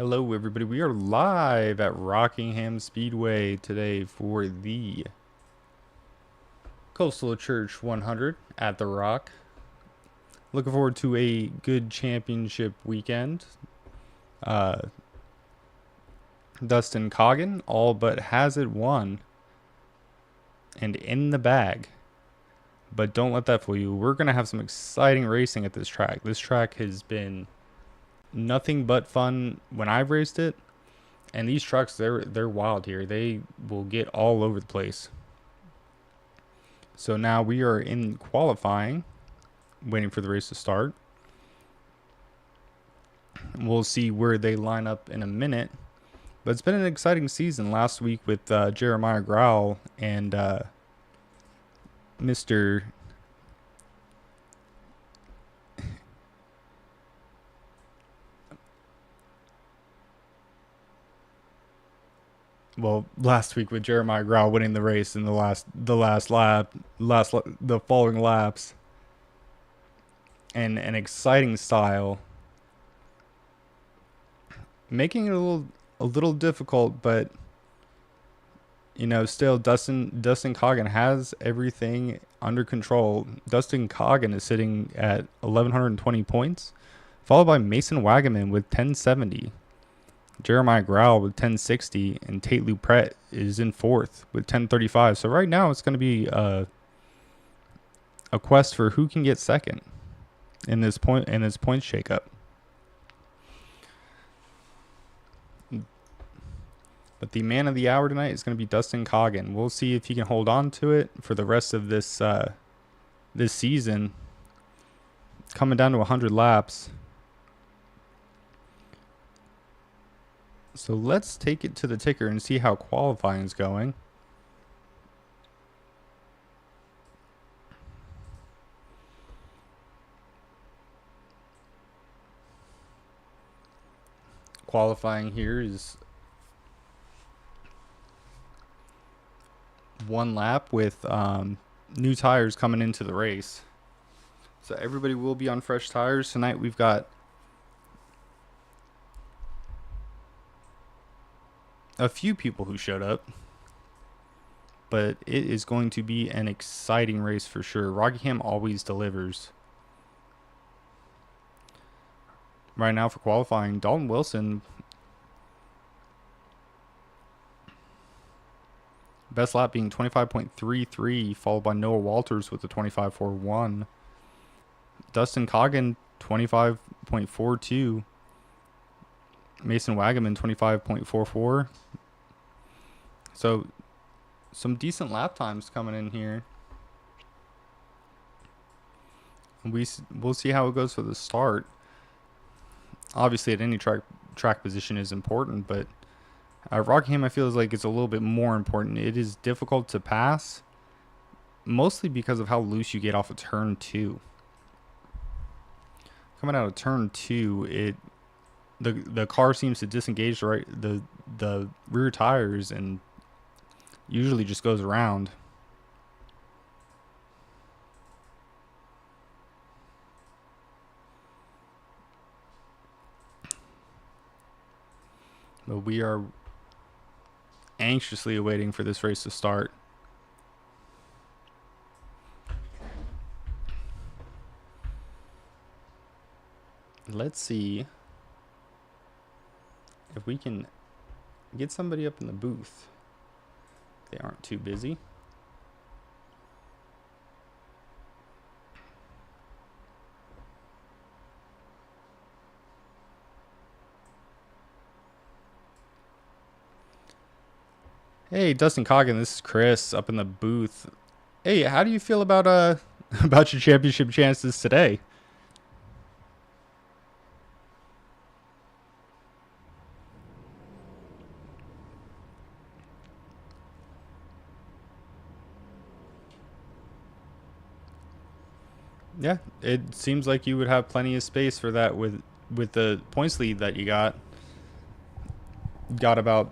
Hello, everybody. We are live at Rockingham Speedway today for the Coastal Church 100 at The Rock. Looking forward to a good championship weekend. Dustin Coggin all but has it won and in the bag. But don't let that fool you. We're going to have some exciting racing at this track. This track has been nothing but fun when I've raced it. And these trucks, they're wild here. They will get all over the place. So now we are in qualifying, waiting for the race to start. We'll see where they line up in a minute. But it's been an exciting season last week with Jeremiah Growell and Mr. Well, last week with Jeremiah Growell winning the race in the following laps, and an exciting style, making it a little difficult, but still Dustin Coggin has everything under control. Dustin Coggin is sitting at 1,120 points, followed by Mason Wagaman with 1070. Jeremiah Growell with 1060, and Tate Lupret is in fourth with 1035. So right now it's going to be a quest for who can get second in this point shakeup. But the man of the hour tonight is going to be Dustin Coggin. We'll see if he can hold on to it for the rest of this season. Coming down to 100 laps. So let's take it to the ticker and see how qualifying is going. Qualifying here is one lap with new tires coming into the race. So everybody will be on fresh tires. Tonight we've got a few people who showed up, but it is going to be an exciting race for sure. Rockingham always delivers. Right now for qualifying, Dalton Wilson, best lap being 25.33, followed by Noah Walters with the 25.41. Dustin Coggin 25.42. Mason Wagaman 25.44. So some decent lap times coming in here. We'll see how it goes for the start. Obviously, at any track position is important, but Rockingham I feel is like it's a little bit more important. It is difficult to pass, mostly because of how loose you get off of turn 2. Coming out of turn 2, the car seems to disengage the rear tires and usually just goes around. But we are anxiously awaiting for this race to start. Let's see if we can get somebody up in the booth. They aren't too busy. Hey, Dustin Coggin, this is Chris up in the booth. Hey, how do you feel about about your championship chances today? Yeah, it seems like you would have plenty of space for that with the points lead that you got. Got about.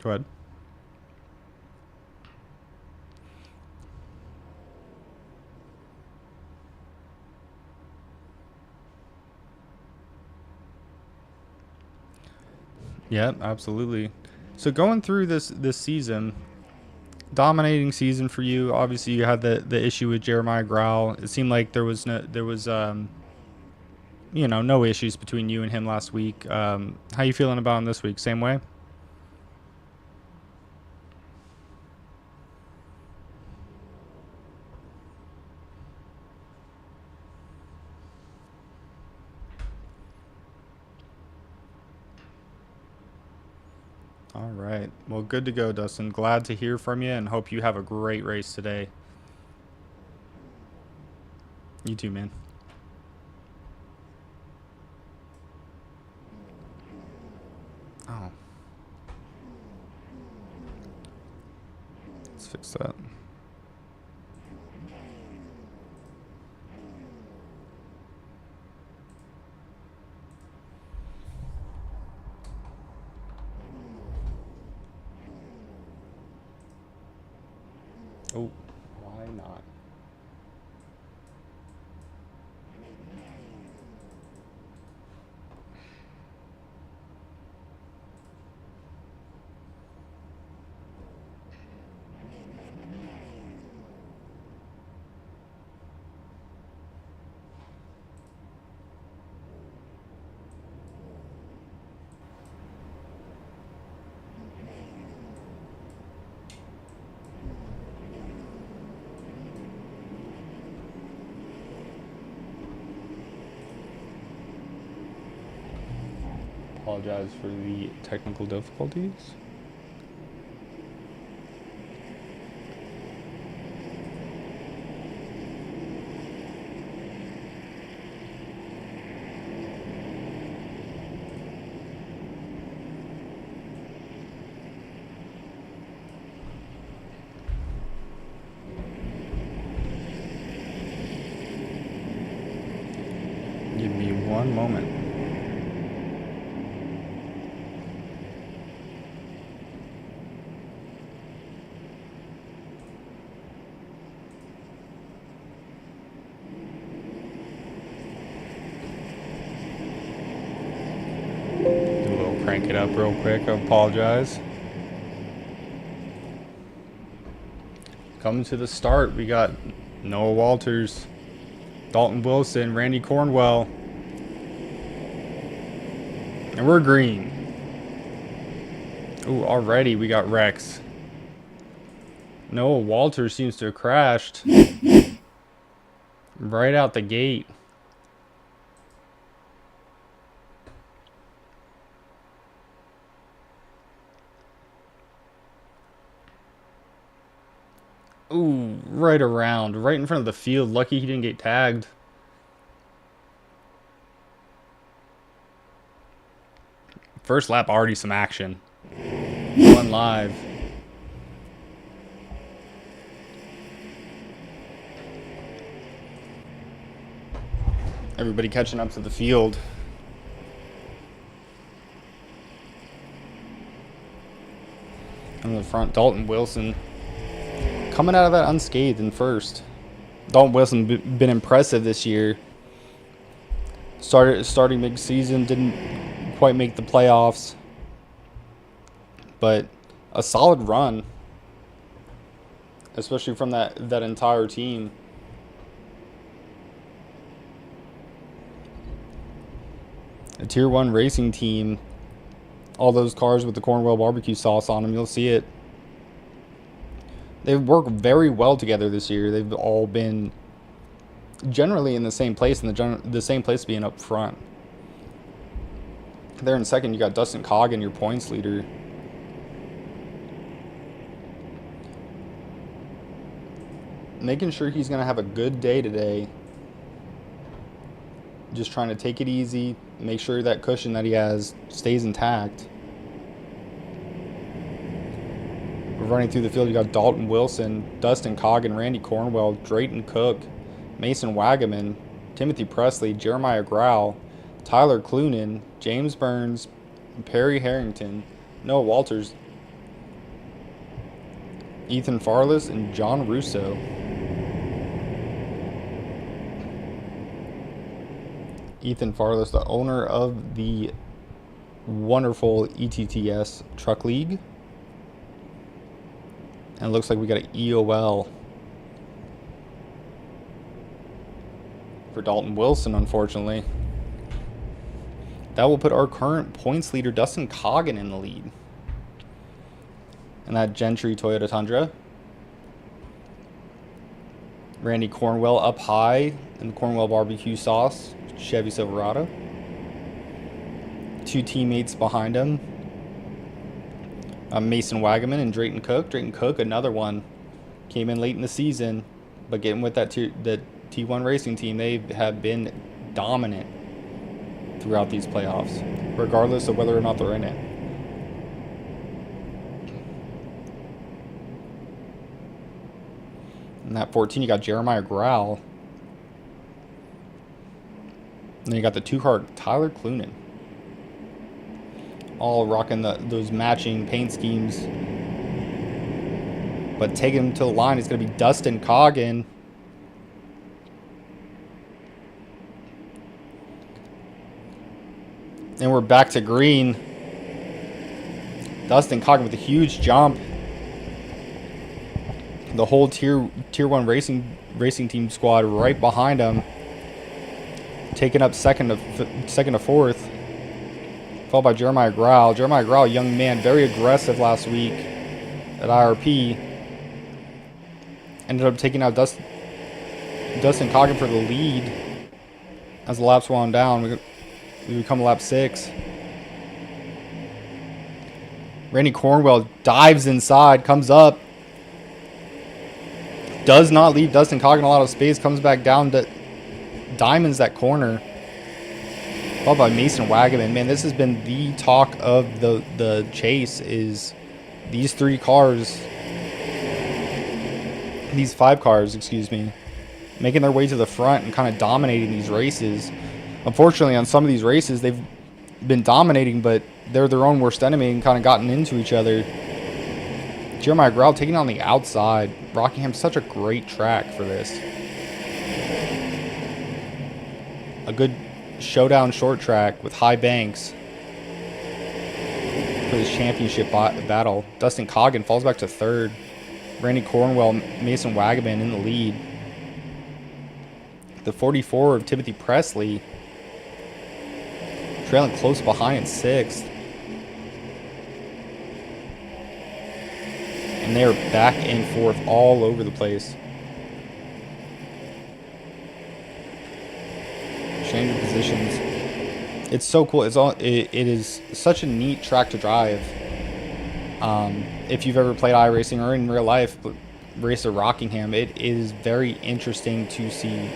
Go ahead. Yep, absolutely. So going through this season, dominating season for you. Obviously, you had the issue with Jeremiah Grau. It seemed like there was no issues between you and him last week. How you feeling about him this week? Same way? All right. Well, good to go, Dustin. Glad to hear from you and hope you have a great race today. You too, man. Oh, let's fix that. Oh, why not? Apologize for the technical difficulties. Give me one moment. Do a little crank it up real quick. I apologize. Coming to the start, we got Noah Walters, Dalton Wilson, Randy Cornwell, and we're green. Ooh, already we got Rex. Noah Walters seems to have crashed right out the gate. Ooh, right around, right in front of the field. Lucky he didn't get tagged. First lap, already some action. One live. Everybody catching up to the field. In the front, Dalton Wilson coming out of that unscathed in first. Dalton Wilson been impressive this year. Starting mid-season, didn't quite make the playoffs, but a solid run, especially from that entire team. A Tier 1 racing team, all those cars with the Cornwell barbecue sauce on them, you'll see it. They've worked very well together this year. They've all been generally in the same place, and the same place being up front. There in second, you got Dustin Coggin, your points leader. Making sure he's going to have a good day today. Just trying to take it easy, make sure that cushion that he has stays intact. Running through the field, you got Dalton Wilson, Dustin Coggin, Randy Cornwell, Drayton Cook, Mason Wagaman, Timothy Presley, Jeremiah Grau, Tyler Clunan, James Burns, Perry Harrington, Noah Walters, Ethan Farless, and John Russo. Ethan Farless, the owner of the wonderful ETTS Truck League. And it looks like we got an EOL for Dalton Wilson, unfortunately. That will put our current points leader, Dustin Coggin, in the lead. And that Gentry Toyota Tundra. Randy Cornwell up high in the Cornwell barbecue sauce Chevy Silverado. 2 teammates behind him. Mason Wagaman and Drayton Cook. Drayton Cook, another one, came in late in the season, but getting with that the T1 racing team, they have been dominant throughout these playoffs, regardless of whether or not they're in it. In that 14, you got Jeremiah Grau. And then you got the 2-car Tyler Clunan. All rocking those matching paint schemes. But taking him to the line is going to be Dustin Coggin. And we're back to green. Dustin Coggin with a huge jump. The whole tier 1 racing team squad right behind him, taking up second to fourth, followed by Jeremiah Grau. Jeremiah Grau, young man, very aggressive last week at IRP. Ended up taking out Dustin Coggin for the lead as the laps wound down. We become lap 6. Randy Cornwell dives inside, comes up. Does not leave Dustin Coggin a lot of space. Comes back down to diamonds that corner. Followed by Mason Wagaman. Man, this has been the talk of the chase, is these 3 cars. These 5 cars, excuse me. Making their way to the front and kind of dominating these races. Unfortunately, on some of these races, they've been dominating, but they're their own worst enemy and kind of gotten into each other. Jeremiah Grau taking on the outside. Rockingham's such a great track for this. A good showdown short track with high banks for this championship battle. Dustin Coggin falls back to 3rd. Randy Cornwell, Mason Wagaman in the lead. The 44 of Timothy Presley trailing close behind in 6th. And they're back and forth all over the place. Change of positions. It's so cool. It is such a neat track to drive. If you've ever played iRacing or in real life, race at Rockingham, it is very interesting to see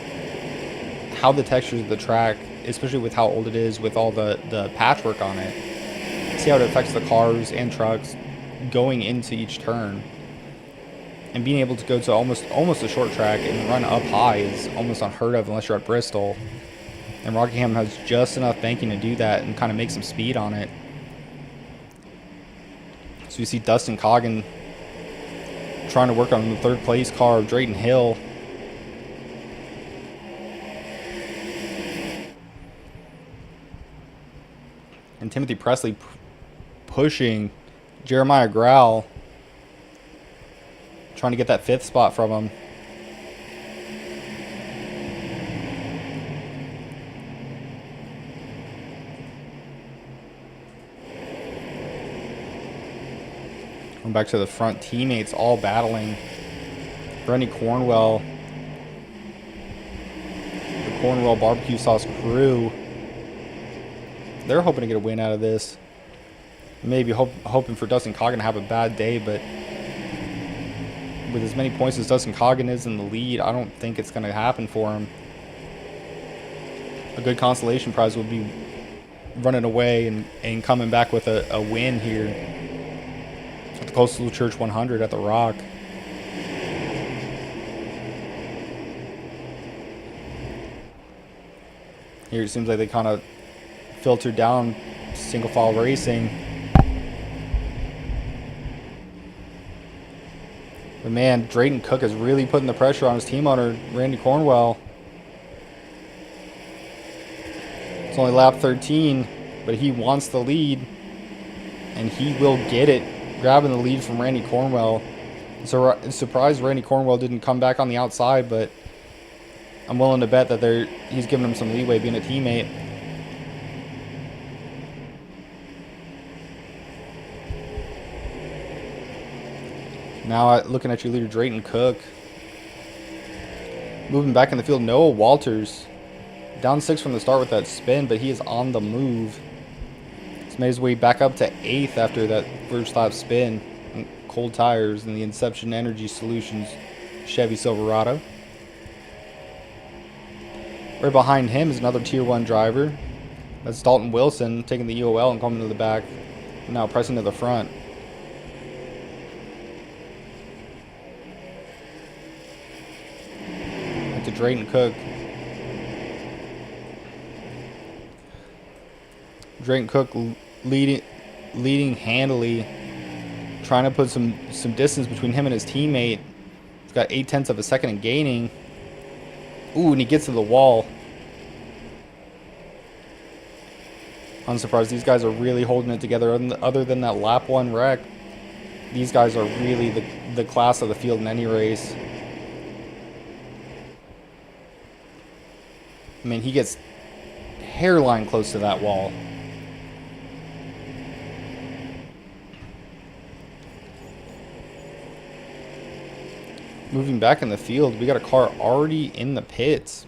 how the textures of the track, especially with how old it is, with all the patchwork on it, see how it affects the cars and trucks going into each turn. And being able to go to almost a short track and run up high is almost unheard of unless you're at Bristol. And Rockingham has just enough banking to do that and kind of make some speed on it. So you see Dustin Coggin trying to work on the 3rd place car of Drayton Hill. And Timothy Presley pushing Jeremiah Grau, trying to get that 5th spot from him. Going back to the front, teammates all battling. Randy Cornwell, the Cornwell barbecue sauce crew, they're hoping to get a win out of this. Maybe hoping for Dustin Coggin to have a bad day, but with as many points as Dustin Coggin is in the lead, I don't think it's going to happen for him. A good consolation prize would be running away and coming back with a win here at the Coastal Church 100 at the Rock. Here it seems like they kind of filtered down single file racing. But man, Drayton Cook is really putting the pressure on his team owner, Randy Cornwell. It's only lap 13, but he wants the lead, and he will get it, grabbing the lead from Randy Cornwell. So surprised Randy Cornwell didn't come back on the outside, but I'm willing to bet that he's giving him some leeway being a teammate. Now looking at your leader, Drayton Cook. Moving back in the field, Noah Walters. Down 6 from the start with that spin, but he is on the move. He's made his way back up to 8th after that first lap spin. Cold tires in the Inception Energy Solutions Chevy Silverado. Right behind him is another Tier 1 driver. That's Dalton Wilson taking the EOL and coming to the back. Now pressing to the front. Back to Drayton Cook. Drayton Cook leading handily. Trying to put some distance between him and his teammate. He's got 0.8 of a second and gaining. Ooh, and he gets to the wall. Unsurprised, these guys are really holding it together. Other than that lap 1 wreck, these guys are really the class of the field in any race. I mean, he gets hairline close to that wall. Moving back in the field, we got a car already in the pits.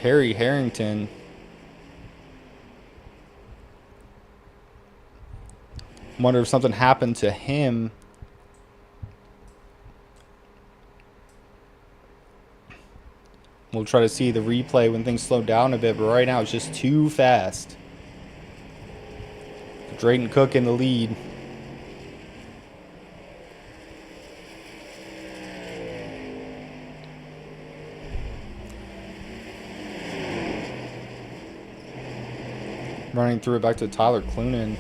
Perry Harrington. Wonder if something happened to him. We'll try to see the replay when things slow down a bit, but right now it's just too fast. Drayton Cook in the lead. Running through it back to Tyler Clunan.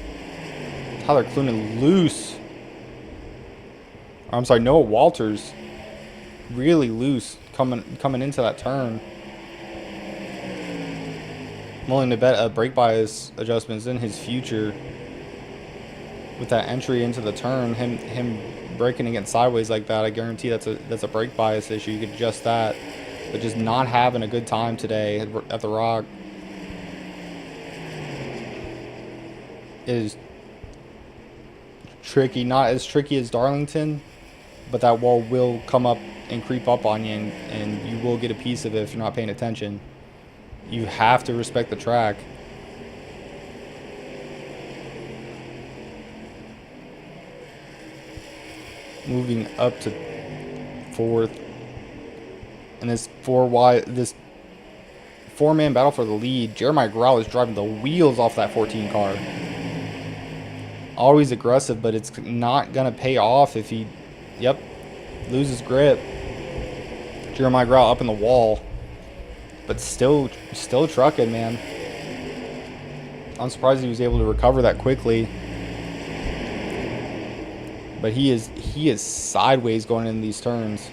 Tyler Clunan loose. I'm sorry, Noah Walters really loose coming into that turn. I'm willing to bet a brake bias adjustment is in his future with that entry into the turn. Him braking against sideways like that, I guarantee that's a brake bias issue. You could adjust that, but just not having a good time today at the Rock. Is tricky, not as tricky as Darlington, but that wall will come up and creep up on you, and you will get a piece of it if you're not paying attention. You have to respect the track. Moving up to 4th, and this 4-man battle for the lead. Jeremiah Grau is driving the wheels off that 14 car. Always aggressive, but it's not going to pay off if he, loses grip. Jeremiah Grau up in the wall, but still trucking, man. I'm surprised he was able to recover that quickly. But he is sideways going in these turns.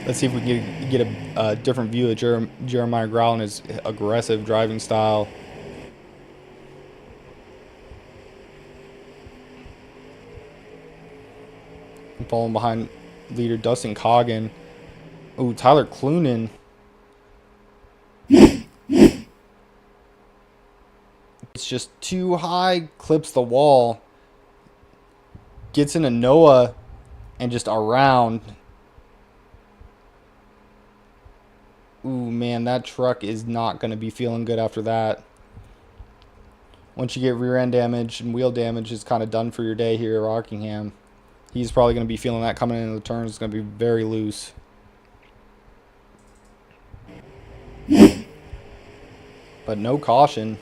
Let's see if we can get a different view of Jeremiah Grau and his aggressive driving style. Falling behind leader Dustin Coggin. Ooh, Tyler Clunan. It's just too high, clips the wall. Gets into Noah and just around. Ooh, man, that truck is not going to be feeling good after that. Once you get rear end damage and wheel damage, it's kind of done for your day here at Rockingham. He's probably going to be feeling that coming into the turns. It's going to be very loose. But no caution.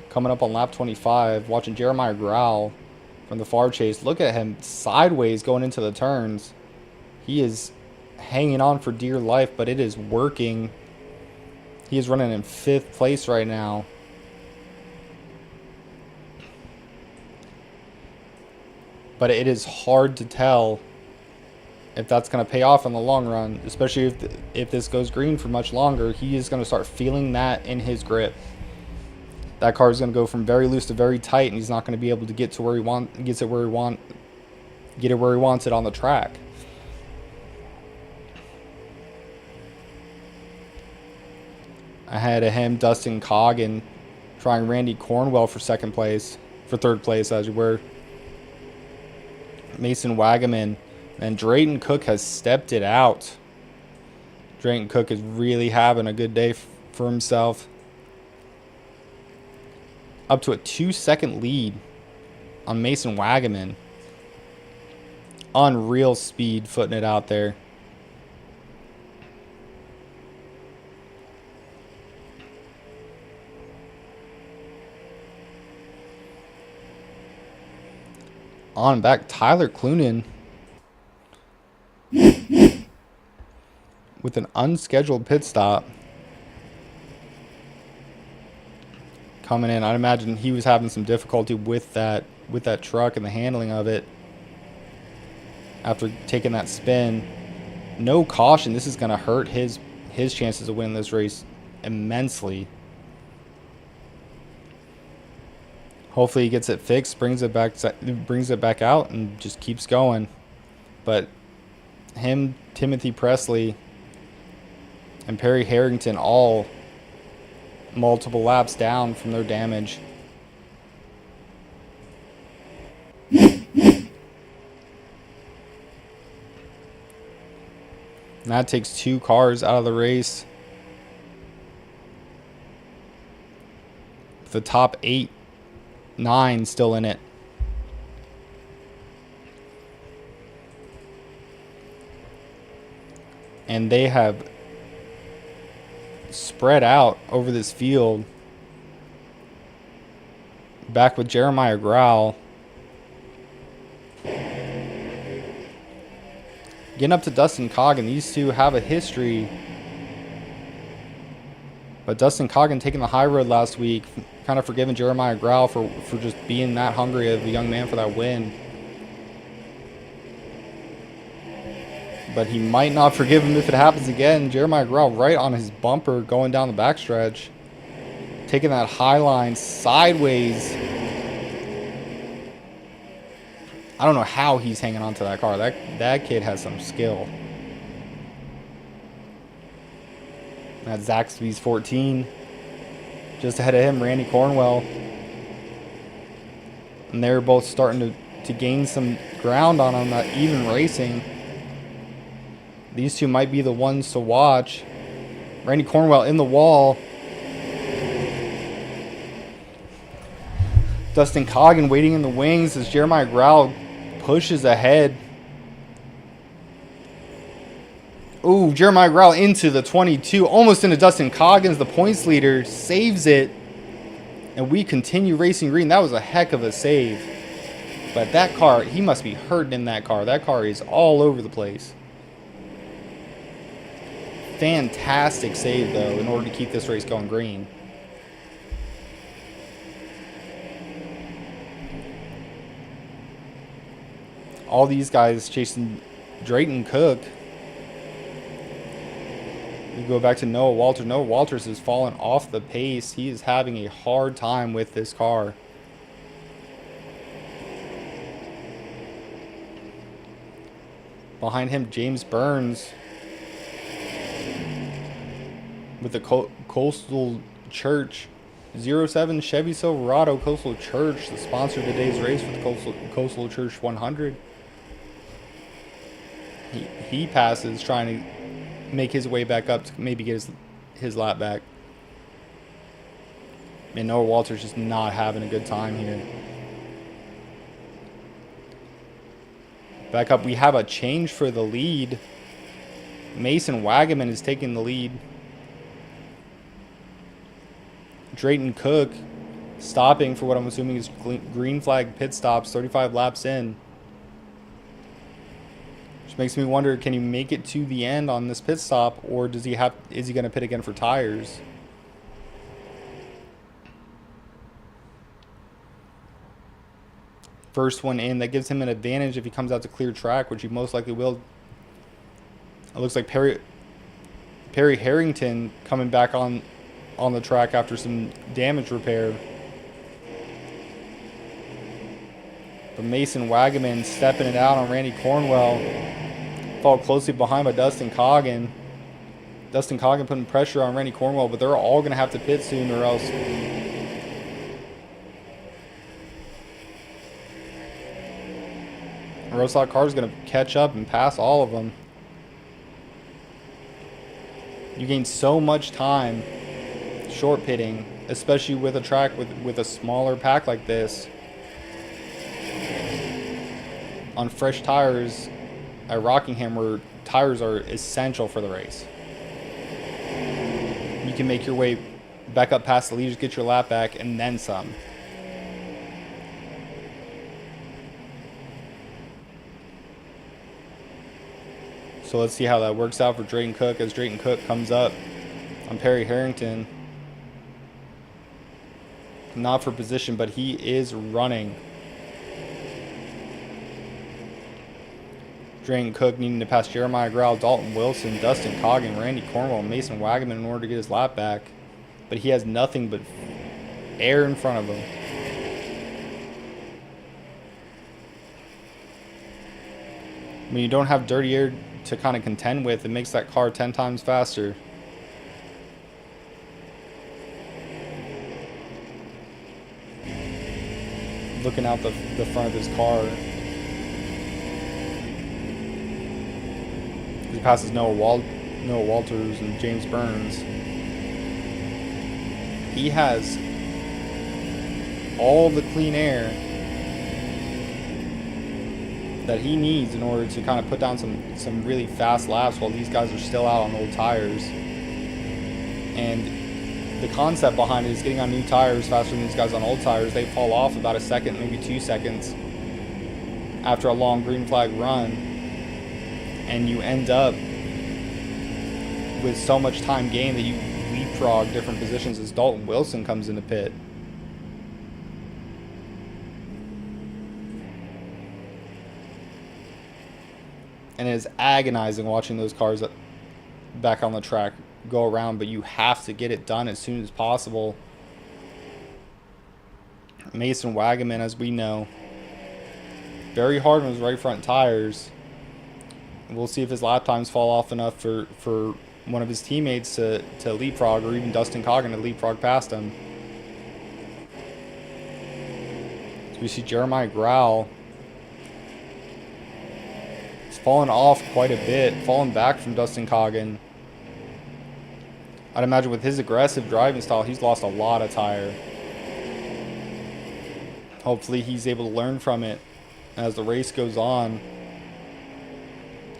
Coming up on lap 25, watching Jeremiah Grau from the far chase. Look at him sideways going into the turns. He is hanging on for dear life, but it is working. He is running in 5th place right now. But it is hard to tell if that's going to pay off in the long run, especially if this goes green for much longer. He is going to start feeling that in his grip. That car is going to go from very loose to very tight, and he's not going to be able to get to where he get it where he wants it on the track. Ahead of him, Dustin Coggin trying Randy Cornwell for third place, as you were. Mason Wagaman, and Drayton Cook has stepped it out. Drayton Cook is really having a good day for himself. Up to a 2-second lead on Mason Wagaman. Unreal speed footing it out there. On back, Tyler Clunan with an unscheduled pit stop coming in. I'd imagine he was having some difficulty with that truck and the handling of it after taking that spin. No caution. This is going to hurt his chances of winning this race immensely. Hopefully he gets it fixed, brings it back out, and just keeps going. But him, Timothy Presley, and Perry Harrington all multiple laps down from their damage. And that takes 2 cars out of the race. The top 9 still in it. And they have spread out over this field. Back with Jeremiah Grau. Getting up to Dustin Coggin. These two have a history. But Dustin Coggin taking the high road last week, kind of forgiving Jeremiah Grau for just being that hungry of a young man for that win. But he might not forgive him if it happens again. Jeremiah Grau right on his bumper going down the backstretch. Taking that high line sideways. I don't know how he's hanging on to that car. That kid has some skill. That's Zaxby's 14. Just ahead of him, Randy Cornwell. And they're both starting to gain some ground on him, that even racing. These two might be the ones to watch. Randy Cornwell in the wall. Dustin Coggin waiting in the wings as Jeremiah Grau pushes ahead. Ooh, Jeremiah Grau into the 22. Almost into Dustin Coggins. The points leader saves it. And we continue racing green. That was a heck of a save. But that car, he must be hurting in that car. That car is all over the place. Fantastic save, though, in order to keep this race going green. All these guys chasing Drayton Cook. We go back to Noah Walters. Noah Walters has fallen off the pace. He is having a hard time with this car. Behind him, James Burns with the Coastal Church 07 Chevy Silverado Coastal Church, the sponsor of today's race for the Coastal Church 100. He passes, trying to make his way back up to maybe get his lap back. And Noah Walters just not having a good time here. Back up, we have a change for the lead. Mason Wagaman is taking the lead. Drayton Cook stopping for what I'm assuming is green flag pit stops, 35 laps in. Which makes me wonder, can he make it to the end on this pit stop, or is he going to pit again for tires? First one in, that gives him an advantage if he comes out to clear track, which he most likely will It looks like Perry Harrington coming back on the track after some damage repair. But Mason Wagaman stepping it out on Randy Cornwell. Followed closely behind by Dustin Coggin. Dustin Coggin putting pressure on Randy Cornwell, but they're all going to have to pit soon or else that car is going to catch up and pass all of them. You gain so much time short pitting, especially with a track with a smaller pack like this. On fresh tires at Rockingham, where tires are essential for the race. You can make your way back up past the leaders, get your lap back, and then some. So let's see how that works out for Drayton Cook as Drayton Cook comes up on Perry Harrington. Not for position, but he is running. Drayton Cook needing to pass Jeremiah Grau, Dalton Wilson, Dustin Coggin, Randy Cornwell, and Mason Wagaman in order to get his lap back. But he has nothing but air in front of him. When you don't have dirty air to kind of contend with, it makes that car 10 times faster. Looking out the front of his car. He passes Noah Walters and James Burns. He has all the clean air that he needs in order to kind of put down some really fast laps while these guys are still out on old tires. And the concept behind it is getting on new tires faster than these guys on old tires. They fall off about a second, maybe 2 seconds after a long green flag run. And you end up with so much time gained that you leapfrog different positions as Dalton Wilson comes into pit. And it is agonizing watching those cars back on the track go around, but you have to get it done as soon as possible. Mason Wagaman, as we know, very hard on his right front tires. We'll see if his lap times fall off enough for one of his teammates to leapfrog, or even Dustin Coggin to leapfrog past him. So we see Jeremiah Grau. He's fallen off quite a bit, fallen back from Dustin Coggin. I'd imagine with his aggressive driving style, he's lost a lot of tire. Hopefully he's able to learn from it as the race goes on.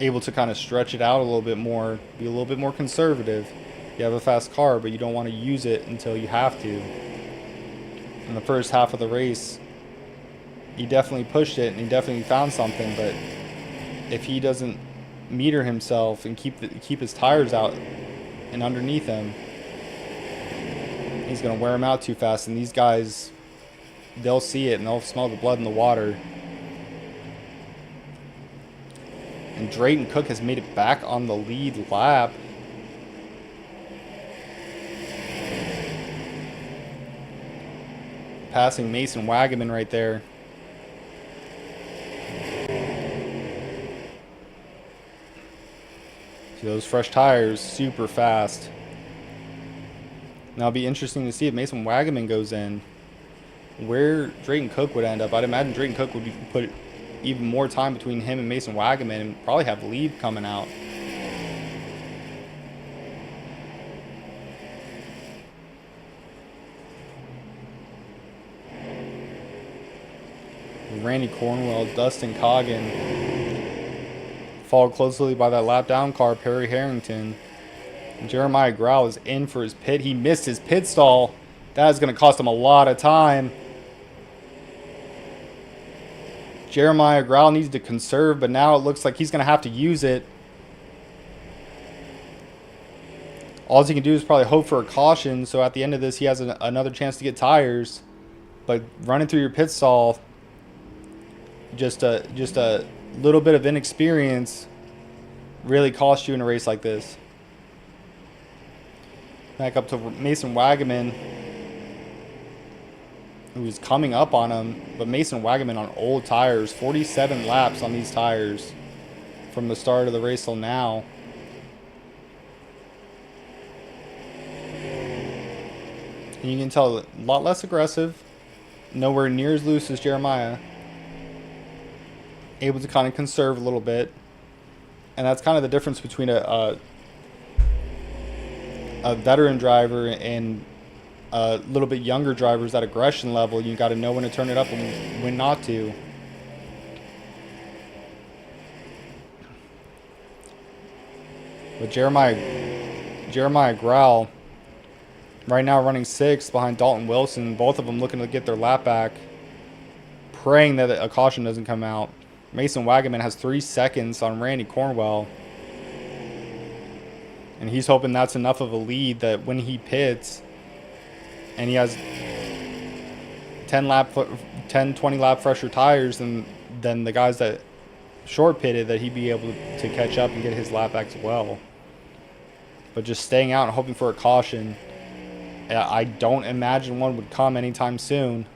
Able to kind of stretch it out a little bit more, be a little bit more conservative. You have a fast car, but you don't want to use it until you have to. In the first half of the race, he definitely pushed it and he definitely found something, but if he doesn't meter himself and keep his tires out and underneath him, he's going to wear him out too fast, and these guys, they'll see it and they'll smell the blood in the water. And Drayton Cook has made it back on the lead lap. Passing Mason Wagaman right there. See those fresh tires, super fast. Now it'll be interesting to see if Mason Wagaman goes in, where Drayton Cook would end up. I'd imagine Drayton Cook would be put even more time between him and Mason Wagaman and probably have lead coming out. Randy Cornwell, Dustin Coggin, followed closely by that lap down car, Perry Harrington. Jeremiah Grau is in for his pit. He missed his pit stall. That is going to cost him a lot of time. Jeremiah Grau needs to conserve, but now it looks like he's going to have to use it. All he can do is probably hope for a caution, so at the end of this he has another chance to get tires. But running through your pit stall, just a little bit of inexperience really cost you in a race like this. Back up to Mason Wagaman, who's coming up on him. But Mason Wagaman on old tires, 47 laps on these tires from the start of the race till now. And you can tell a lot less aggressive, nowhere near as loose as Jeremiah. Able to kind of conserve a little bit. And that's kind of the difference between a veteran driver and a little bit younger drivers. That aggression level, you got to know when to turn it up and when not to. But Jeremiah Grau right now running 6th behind Dalton Wilson. Both of them looking to get their lap back, praying that a caution doesn't come out. Mason Wagaman has 3 seconds on Randy Cornwell, and he's hoping that's enough of a lead that when he pits and he has 20 lap fresher tires than the guys that short pitted, that he'd be able to catch up and get his lap back as well. But just staying out and hoping for a caution, I don't imagine one would come anytime soon.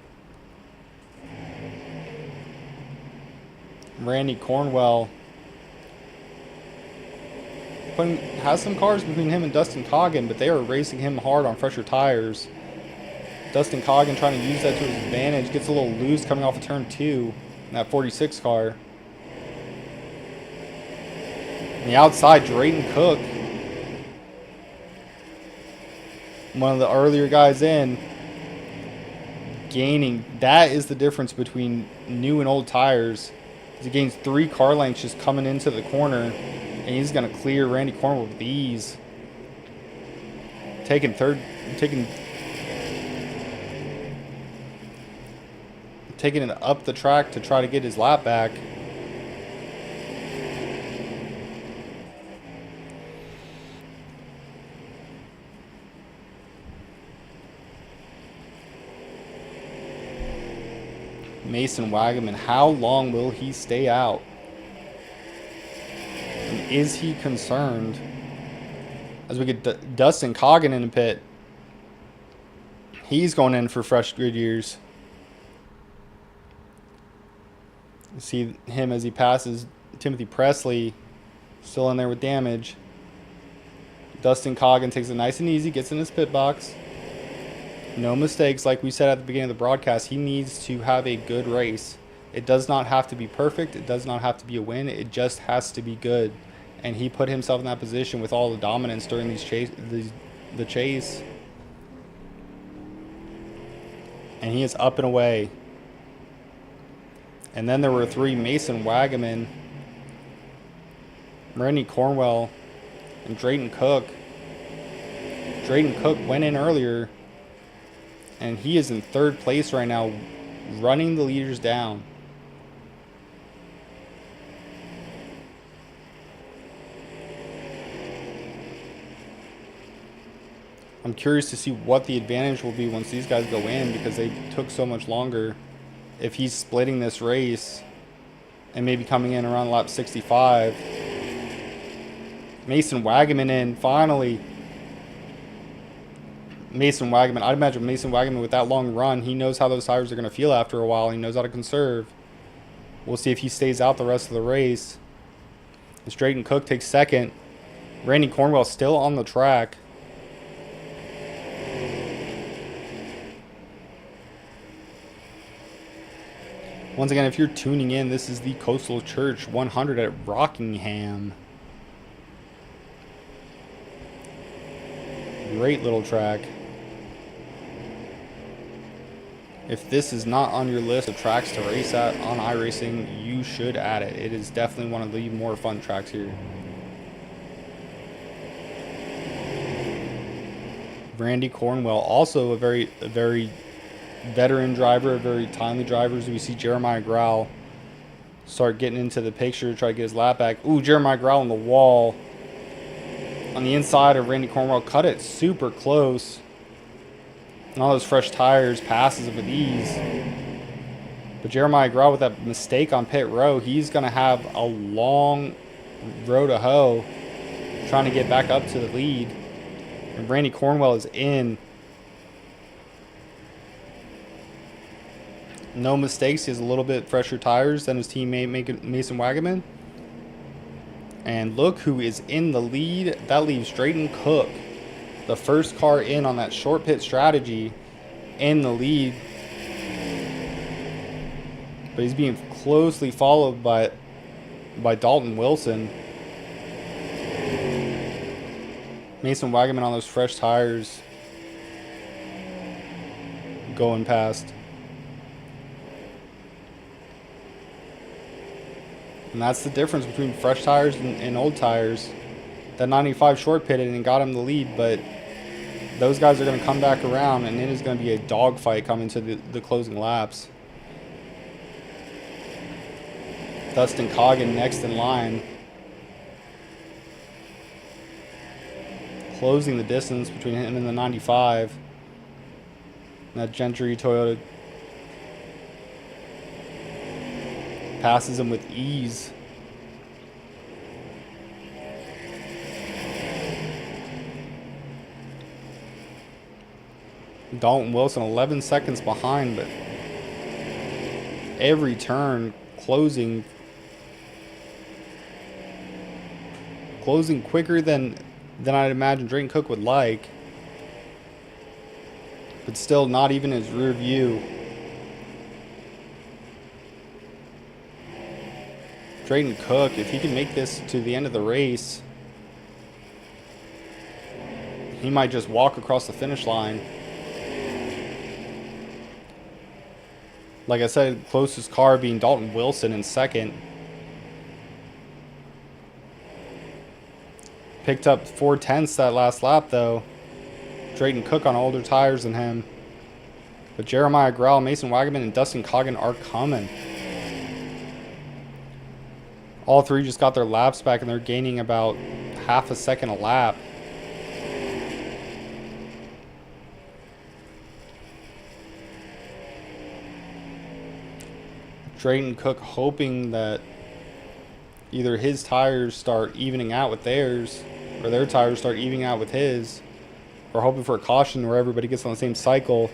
Randy Cornwell has some cars between him and Dustin Coggin, but they are racing him hard on fresher tires. Dustin Coggin trying to use that to his advantage. Gets a little loose coming off of turn 2 in that 46 car. On the outside, Drayton Cook, one of the earlier guys in, gaining. That is the difference between new and old tires. He gains 3 car lengths just coming into the corner, and he's going to clear Randy Cornwell with ease. Taking it up the track to try to get his lap back. Mason Wagaman, how long will he stay out? And is he concerned? As we get Dustin Coggin in the pit, he's going in for fresh Goodyears. You see him as he passes Timothy Presley, still in there with damage. Dustin Coggin takes it nice and easy, gets in his pit box. No mistakes, like we said at the beginning of the broadcast. He needs to have a good race. It does not have to be perfect. It does not have to be a win. It just has to be good. And he put himself in that position with all the dominance during the chase. And he is up and away. And then there were 3: Mason Wagaman, Randy Cornwell, and Drayton Cook. Drayton Cook went in earlier, and he is in 3rd place right now, running the leaders down. I'm curious to see what the advantage will be once these guys go in, because they took so much longer. If he's splitting this race and maybe coming in around lap 65. Mason Wagaman in, finally. Mason Wagaman, I'd imagine Mason Wagaman with that long run, he knows how those tires are going to feel after a while. He knows how to conserve. We'll see if he stays out the rest of the race. As Drayton Cook takes 2nd. Randy Cornwell still on the track. Once again, if you're tuning in, this is the Coastal Church 100 at Rockingham. Great little track. If this is not on your list of tracks to race at on iRacing, you should add it. It is definitely one of the more fun tracks here. Randy Cornwell, also a very veteran driver, a very timely driver. As we see Jeremiah Grau start getting into the picture to try to get his lap back. Ooh, Jeremiah Grau on the wall. On the inside of Randy Cornwell, cut it super close. And all those fresh tires passes it with ease. But Jeremiah Grau with that mistake on pit row, he's going to have a long row to hoe, trying to get back up to the lead. And Randy Cornwell is in. No mistakes. He has a little bit fresher tires than his teammate Mason Wagaman. And look who is in the lead. That leaves Drayton Cook, the first car in on that short pit strategy, in the lead. But he's being closely followed by Dalton Wilson. Mason Wagaman on those fresh tires going past. And that's the difference between fresh tires and old tires. That 95 short pitted and got him the lead, but those guys are going to come back around, and it is going to be a dogfight coming to the closing laps. Dustin Coggin next in line. Closing the distance between him and the 95. And that Gentry Toyota passes him with ease. Dalton Wilson 11 seconds behind, but every turn closing quicker than I'd imagine Drayton Cook would like, but still not even his rear view. Drayton Cook, if he can make this to the end of the race, he might just walk across the finish line. Like I said, closest car being Dalton Wilson in second. Picked up 4/10 that last lap, though. Drayton Cook on older tires than him. But Jeremiah Grell, Mason Wagaman, and Dustin Coggin are coming. All three just got their laps back, and they're gaining about half a second a lap. Drayton Cook hoping that either his tires start evening out with theirs, or their tires start evening out with his, or hoping for a caution where everybody gets on the same cycle.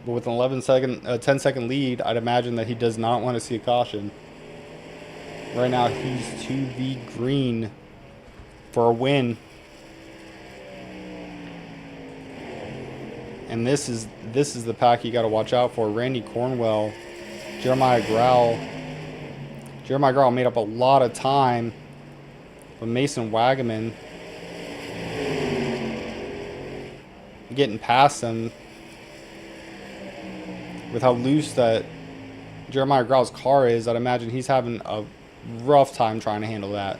But with an 10-second lead, I'd imagine that he does not want to see a caution. Right now, he's to the green for a win. And this is the pack you got to watch out for. Randy Cornwell, Jeremiah Grell. Jeremiah Grell made up a lot of time, but Mason Wagaman getting past him with how loose that Jeremiah Grell's car is. I'd imagine he's having a rough time trying to handle that.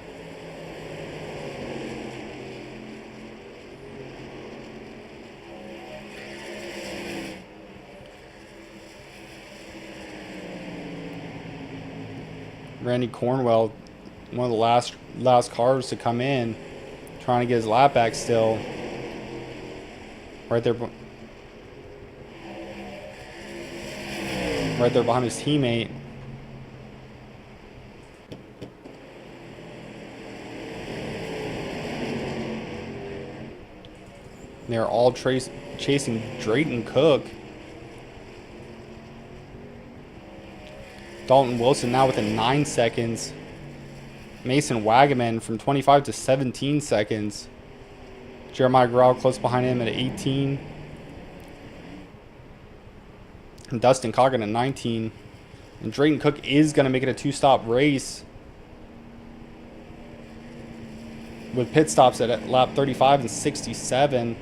Randy Cornwell, one of the last cars to come in, trying to get his lap back still. Right there behind his teammate. They're all chasing Drayton Cook. Dalton Wilson now within 9 seconds. Mason Wagaman from 25 to 17 seconds. Jeremiah Grell close behind him at 18. And Dustin Coggin at 19. And Drayton Cook is going to make it a two-stop race, with pit stops at lap 35 and 67.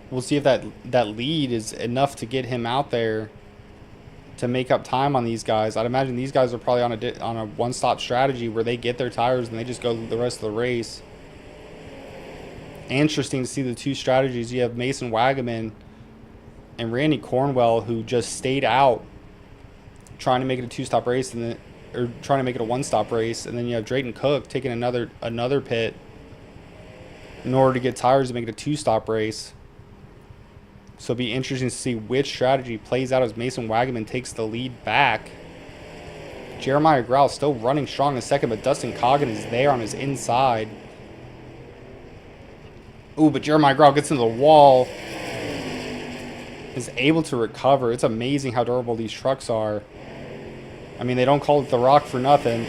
We'll see if that lead is enough to get him out there to make up time on these guys. I'd imagine these guys are probably on a one-stop strategy where they get their tires and they just go the rest of the race. Interesting to see the two strategies. You have Mason Wagaman and Randy Cornwell, who just stayed out trying to make it a two-stop race, or trying to make it a one-stop race, and then you have Drayton Cook taking another pit in order to get tires to make it a two-stop race. So it'll be interesting to see which strategy plays out as Mason Wagaman takes the lead back. Jeremiah Grau still running strong in second, but Dustin Coggin is there on his inside. Ooh, but Jeremiah Grau gets into the wall. Is able to recover. It's amazing how durable these trucks are. I mean, they don't call it the Rock for nothing.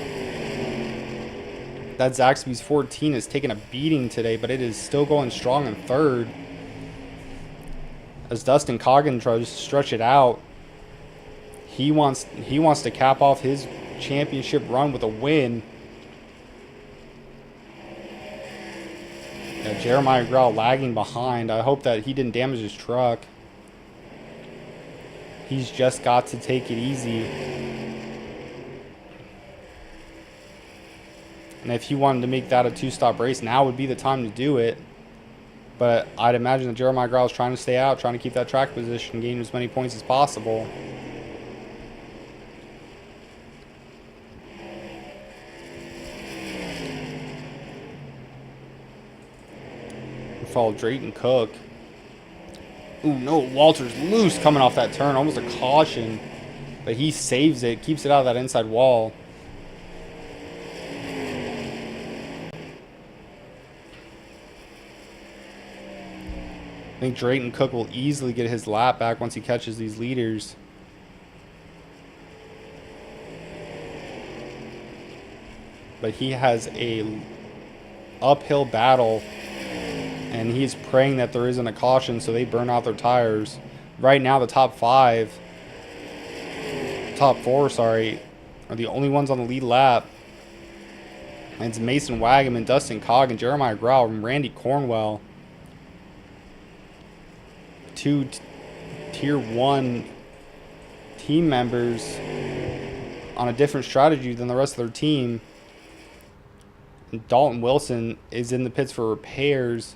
That Zaxby's 14 is taking a beating today, but it is still going strong in third. As Dustin Coggin tries to stretch it out. He wants to cap off his championship run with a win. Yeah, Jeremiah Grau lagging behind. I hope that he didn't damage his truck. He's just got to take it easy. And if he wanted to make that a two-stop race, now would be the time to do it. But I'd imagine that Jeremiah Grau is trying to stay out, trying to keep that track position, gain as many points as possible. Follow Drayton Cook. Ooh, no, Walter's loose coming off that turn. Almost a caution. But he saves it, keeps it out of that inside wall. I think Drayton Cook will easily get his lap back once he catches these leaders. But he has a uphill battle. And he's praying that there isn't a caution so they burn out their tires. Right now, the top four, are the only ones on the lead lap. And it's Mason Wagaman, Dustin Coggin, Jeremiah Grau, and Randy Cornwell. Two Tier 1 team members on a different strategy than the rest of their team. And Dalton Wilson is in the pits for repairs.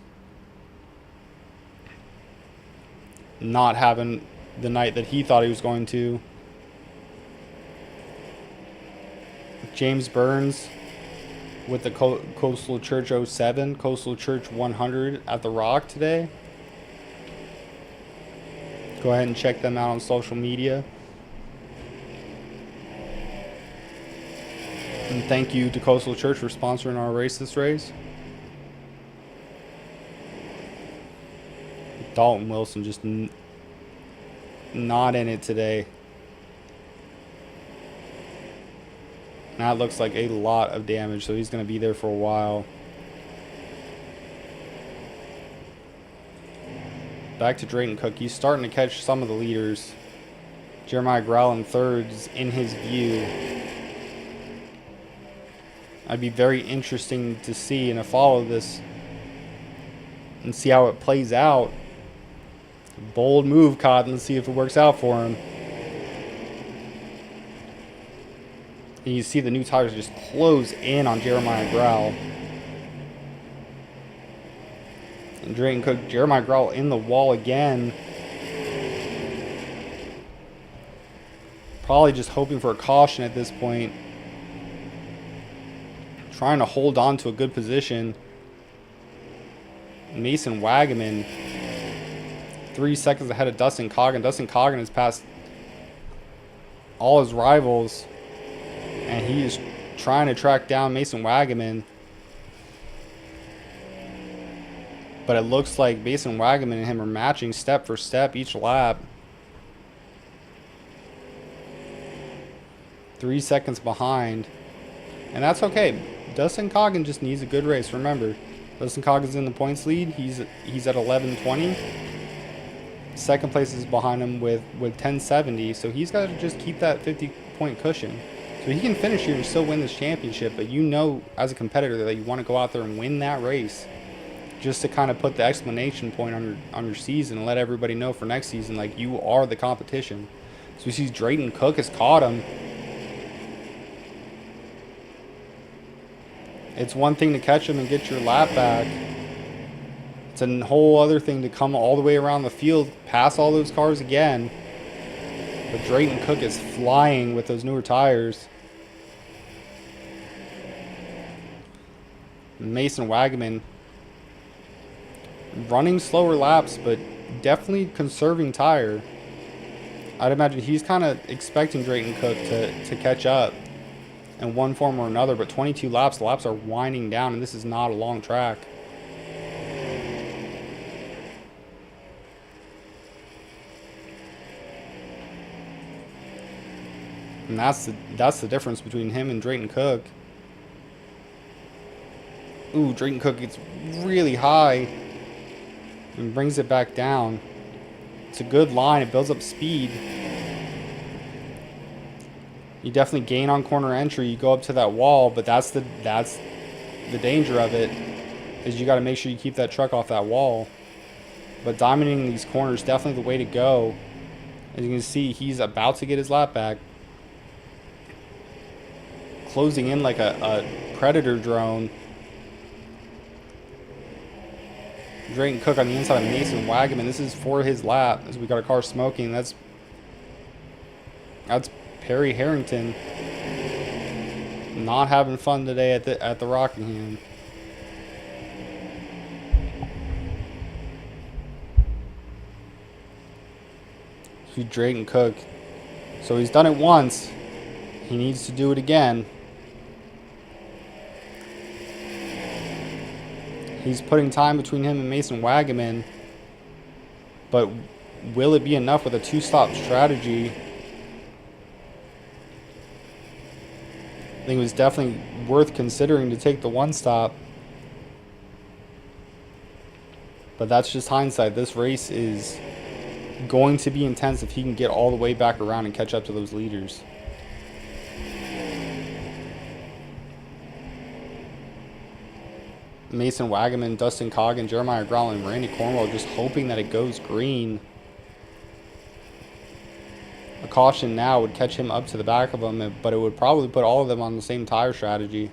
Not having the night that he thought he was going to. James Burns with the Coastal Church 07, Coastal Church 100 at the Rock today. Go ahead and check them out on social media. And thank you to Coastal Church for sponsoring our race this race. Dalton Wilson just not in it today. That looks like a lot of damage, so he's going to be there for a while. Back to Drayton Cook. He's starting to catch some of the leaders. Jeremiah Grau in third is in his view. I'd be very interesting to see and to follow this and see how it plays out. Bold move, Cotton. Let's see if it works out for him. And you see the new tires just close in on Jeremiah Grau. And Drayton Cook, Jeremiah Grau in the wall again. Probably just hoping for a caution at this point. Trying to hold on to a good position. Mason Wagaman 3 seconds ahead of Dustin Coggin. Dustin Coggin has passed all his rivals, and he is trying to track down Mason Wagaman. But it looks like Mason Wagaman and him are matching step for step each lap. 3 seconds behind. And that's okay. Dustin Coggin just needs a good race. Remember, Dustin Coggin's in the points lead. He's at 11:20. Second place is behind him with 1070. So he's got to just keep that 50-point cushion. So he can finish here and still win this championship. But you know, as a competitor, that you want to go out there and win that race, just to kind of put the exclamation point on your season and let everybody know for next season, like, you are the competition. So we see Drayton Cook has caught him. It's one thing to catch him and get your lap back. It's a whole other thing to come all the way around the field, pass all those cars again. But Drayton Cook is flying with those newer tires. Mason Wagaman running slower laps, but definitely conserving tire. I'd imagine he's kind of expecting Drayton Cook to catch up in one form or another, but 22 laps, the laps are winding down, and this is not a long track. And that's the difference between him and Drayton Cook. Ooh, Drayton Cook gets really high and brings it back down. It's a good line. It builds up speed. You definitely gain on corner entry. You go up to that wall, but that's the danger of it, is you got to make sure you keep that truck off that wall. But dominating these corners, definitely the way to go. As you can see, he's about to get his lap back. Closing in like a predator drone. Drayton Cook on the inside of Mason Wagaman. This is for his lap, as we got a car smoking. That's Perry Harrington not having fun today at the Rockingham. Drayton Cook. So he's done it once. He needs to do it again. He's putting time between him and Mason Wagaman. But will it be enough with a two-stop strategy? I think it was definitely worth considering to take the one stop. But that's just hindsight. This race is going to be intense if he can get all the way back around and catch up to those leaders. Mason Wagaman, Dustin Coggin, Jeremiah Growell, and Randy Cornwell just hoping that it goes green. A caution now would catch him up to the back of him, but it would probably put all of them on the same tire strategy.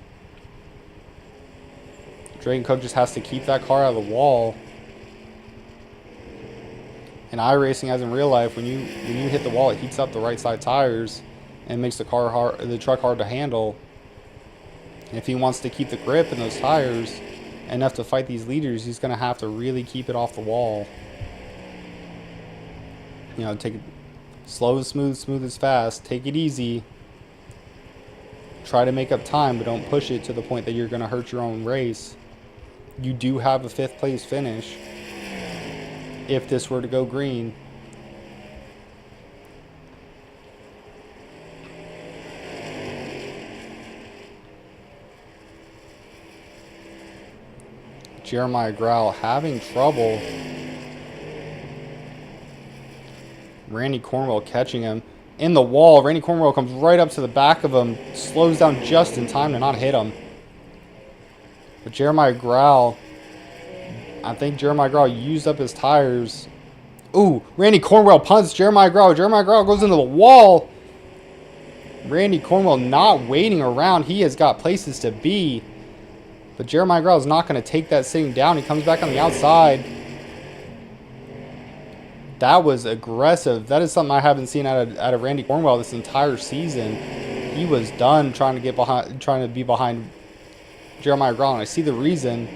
Drayton Cook just has to keep that car out of the wall. And iRacing, as in real life, when you hit the wall, it heats up the right side tires and makes the truck hard to handle. And if he wants to keep the grip in those tires enough to fight these leaders, he's going to have to really keep it off the wall. You know, take it slow as smooth, smooth as fast. Take it easy. Try to make up time, but don't push it to the point that you're going to hurt your own race. You do have a 5th place finish if this were to go green. Jeremiah Growell having trouble. Randy Cornwell catching him in the wall. Randy Cornwell comes right up to the back of him, slows down just in time to not hit him. But Jeremiah Growell, I think Jeremiah Growell used up his tires. Ooh, Randy Cornwell punts Jeremiah Growell. Jeremiah Growell goes into the wall. Randy Cornwell not waiting around. He has got places to be. But Jeremiah Growell is not going to take that sitting down. He comes back on the outside. That was aggressive. That is something I haven't seen out of Randy Cornwell this entire season. He was done trying to be behind Jeremiah Growell, and I see the reason.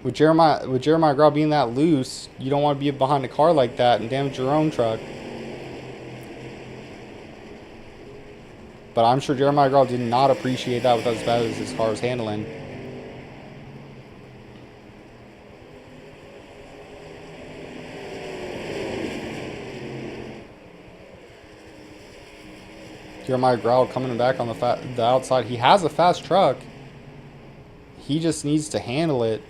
With Jeremiah Growell being that loose, you don't want to be behind a car like that and damage your own truck. But I'm sure Jeremiah Growell did not appreciate that with as bad as his car was handling. Jeremiah Growell coming back on the outside. He has a fast truck. He just needs to handle it.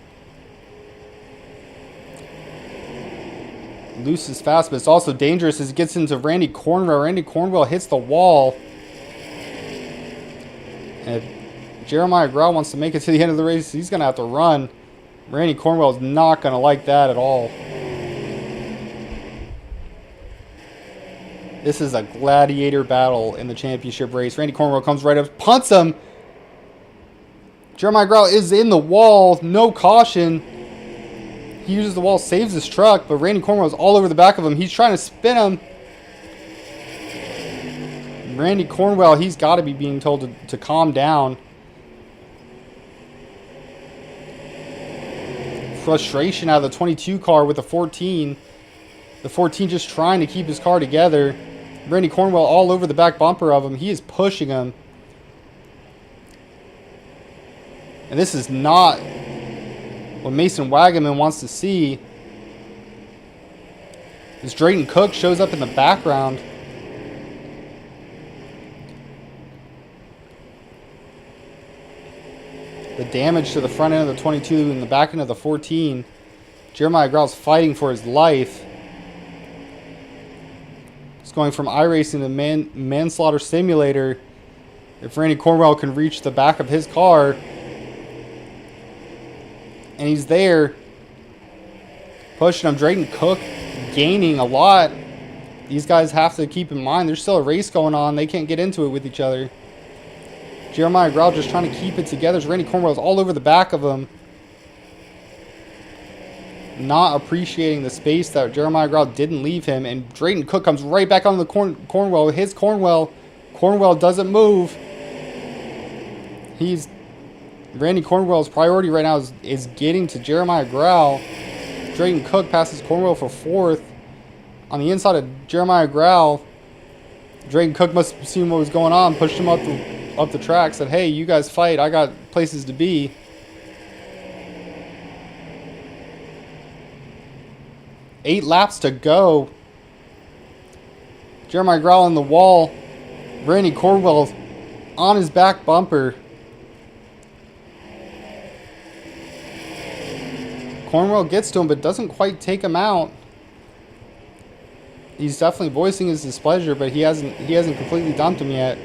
Loose is fast, but it's also dangerous as it gets into Randy Cornwell. Randy Cornwell hits the wall. And if Jeremiah Growell wants to make it to the end of the race, he's going to have to run. Randy Cornwell is not going to like that at all. This is a gladiator battle in the championship race. Randy Cornwell comes right up, punts him. Jeremiah Growell is in the wall. No caution. He uses the wall, saves his truck, but Randy Cornwell is all over the back of him. He's trying to spin him. Randy Cornwell, he's got to be being told to calm down. frustration out of the 22 car with the 14. The 14 just trying to keep his car together. Randy Cornwell all over the back bumper of him. He is pushing him. And this is not what Mason Wagaman wants to see. As Drayton Cook shows up in the background. The damage to the front end of the 22 and the back end of the 14. Jeremiah Grau's fighting for his life. It's going from iRacing to manslaughter simulator. If Randy Cornwell can reach the back of his car. And he's there. Pushing him. Drayton Cook gaining a lot. These guys have to keep in mind there's still a race going on. They can't get into it with each other. Jeremiah Grau just trying to keep it together. Randy Cornwell's all over the back of him. Not appreciating the space that Jeremiah Grau didn't leave him. And Drayton Cook comes right back on the Cornwell. His Cornwell doesn't move. Randy Cornwell's priority right now is getting to Jeremiah Grau. Drayton Cook passes Cornwell for 4th. On the inside of Jeremiah Grau, Drayton Cook must have seen what was going on, pushed him up the track, said, hey, you guys fight, I got places to be. Eight laps to go. Jeremiah Grau on the wall. Randy Cornwell on his back bumper. Cornwell gets to him, but doesn't quite take him out. He's definitely voicing his displeasure, but he hasn't completely dumped him yet.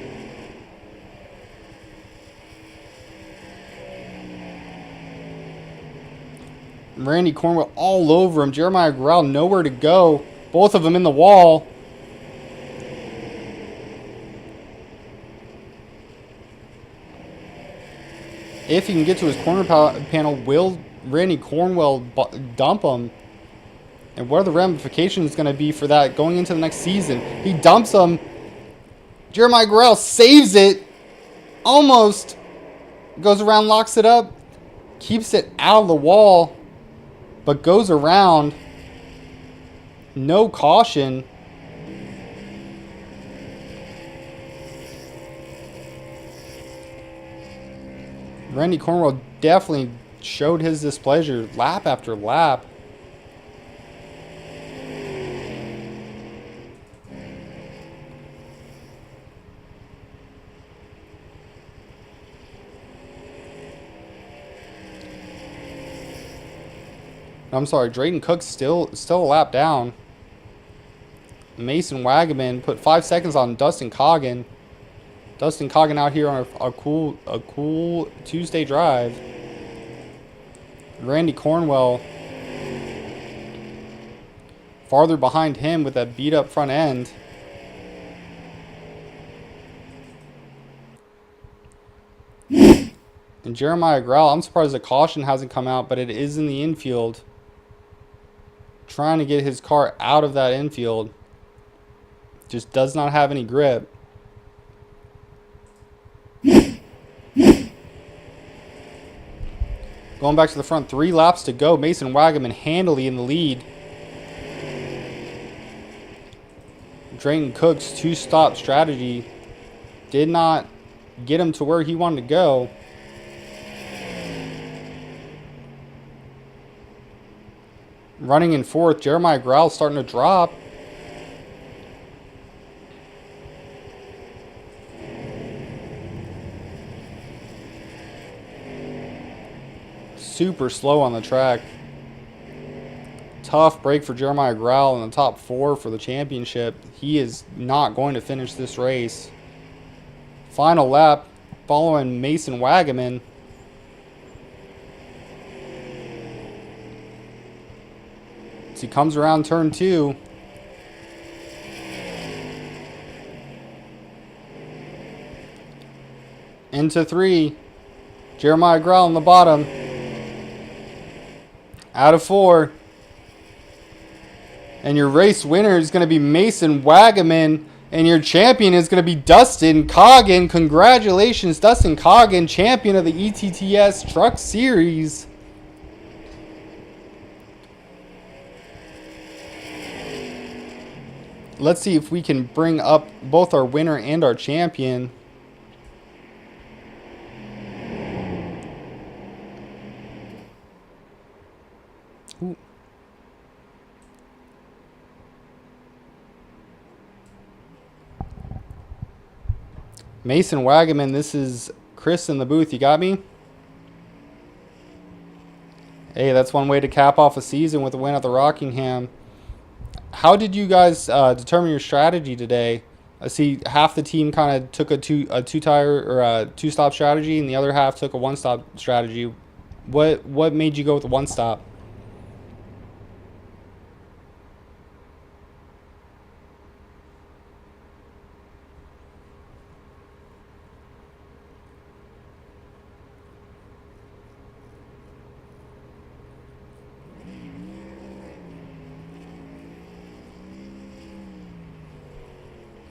Randy Cornwell all over him. Jeremiah Grau nowhere to go. Both of them in the wall. If he can get to his corner panel, will Randy Cornwell dump him? And what are the ramifications going to be for that going into the next season? He dumps him. Jeremiah Grau saves it. Almost. Goes around, locks it up. Keeps it out of the wall. But goes around. No caution. Randy Cornwell definitely showed his displeasure lap after lap. I'm sorry, Drayton Cook's still a lap down. Mason Wagaman put 5 seconds on Dustin Coggin. Dustin Coggin out here on a cool Tuesday drive. Randy Cornwell farther behind him with that beat up front end. And Jeremiah Grau, I'm surprised the caution hasn't come out, but it is in the infield. Trying to get his car out of that infield. Just does not have any grip. Going back to the front, 3 laps to go. Mason Wagaman handily in the lead. Drayton Cook's 2-stop strategy did not get him to where he wanted to go. Running in 4th, Jeremiah Grau starting to drop. Super slow on the track. Tough break for Jeremiah Grau in the top 4 for the championship. He is not going to finish this race. Final lap following Mason Wagaman. As he comes around turn 2. Into 3. Jeremiah Grau on the bottom. Out of 4. And your race winner is going to be Mason Wagaman. And your champion is going to be Dustin Coggin. Congratulations, Dustin Coggin, champion of the ETTS Truck Series. let's see if we can bring up both our winner and our champion. Ooh. Mason Wagaman, this is Chris in the booth. You got me? Hey, that's one way to cap off a season with a win at the Rockingham. How did you guys determine your strategy today? I see half the team kind of took a two tire or a two stop strategy, and the other half took a one stop strategy. What made you go with the one stop?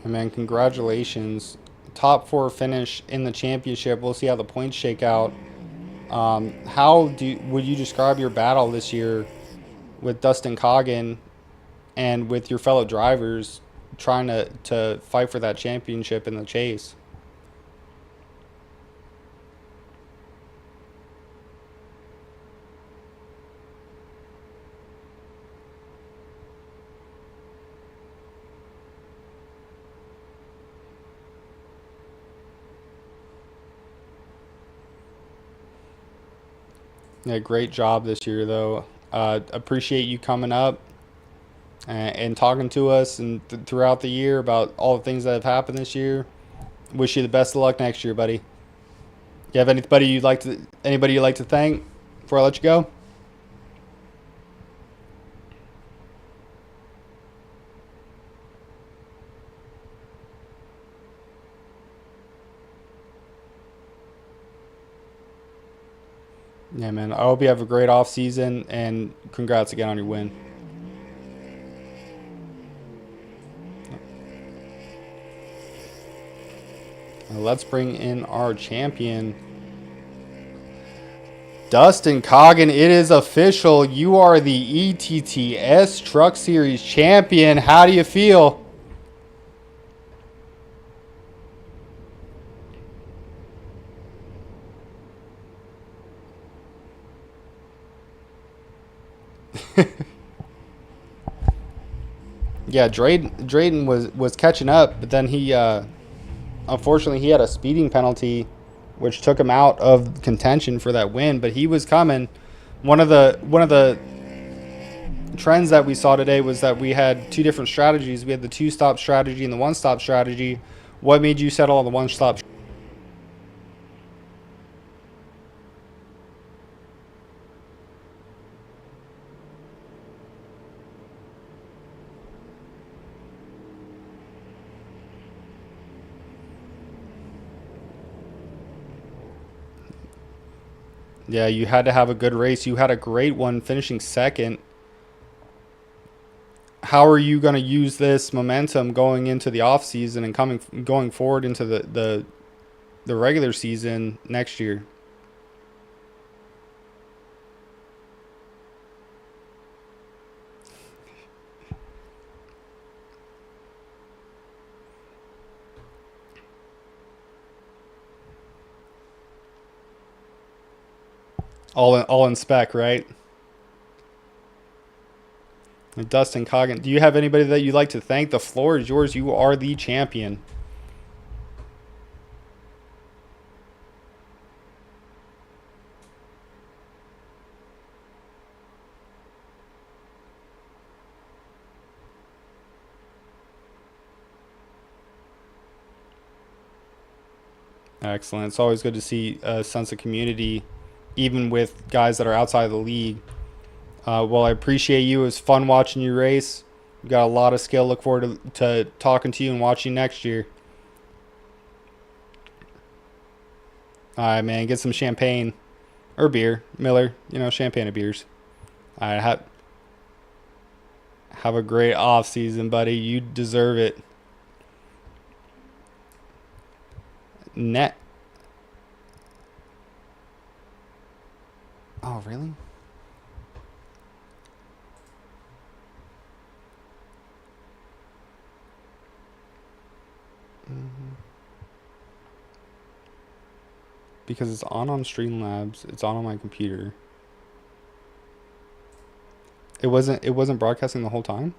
I mean, congratulations. Top 4 finish in the championship. We'll see how the points shake out. How would you describe your battle this year with Dustin Coggin and with your fellow drivers trying to fight for that championship in the chase? Yeah, great job this year, though. Appreciate you coming up and talking to us and throughout the year about all the things that have happened this year. Wish you the best of luck next year, buddy. You have anybody you'd like to thank before I let you go? Yeah, man. I hope you have a great off season and congrats again on your win. Now let's bring in our champion, Dustin Coggin. It is official. You are the ETTS Truck Series champion. How do you feel? Yeah, Drayden was catching up, but then he unfortunately he had a speeding penalty, which took him out of contention for that win. But he was coming. One of the trends that we saw today was that we had two different strategies. We had the two stop strategy and the one stop strategy. What made you settle on the one stop? Yeah, you had to have a good race. You had a great one, finishing second. How are you going to use this momentum going into the off season and going forward into the regular season next year? All in spec, right? And Dustin Coggin, do you have anybody that you'd like to thank? The floor is yours. You are the champion. Excellent. It's always good to see a sense of community, even with guys that are outside of the league. Well, I appreciate you. It was fun watching you race. You got a lot of skill. Look forward to talking to you and watching next year. All right, man. Get some champagne or beer, Miller. You know, champagne or beers. All right, have a great off season, buddy. You deserve it. Net. Oh, really? because it's on Streamlabs. It's on my computer. It wasn't broadcasting the whole time?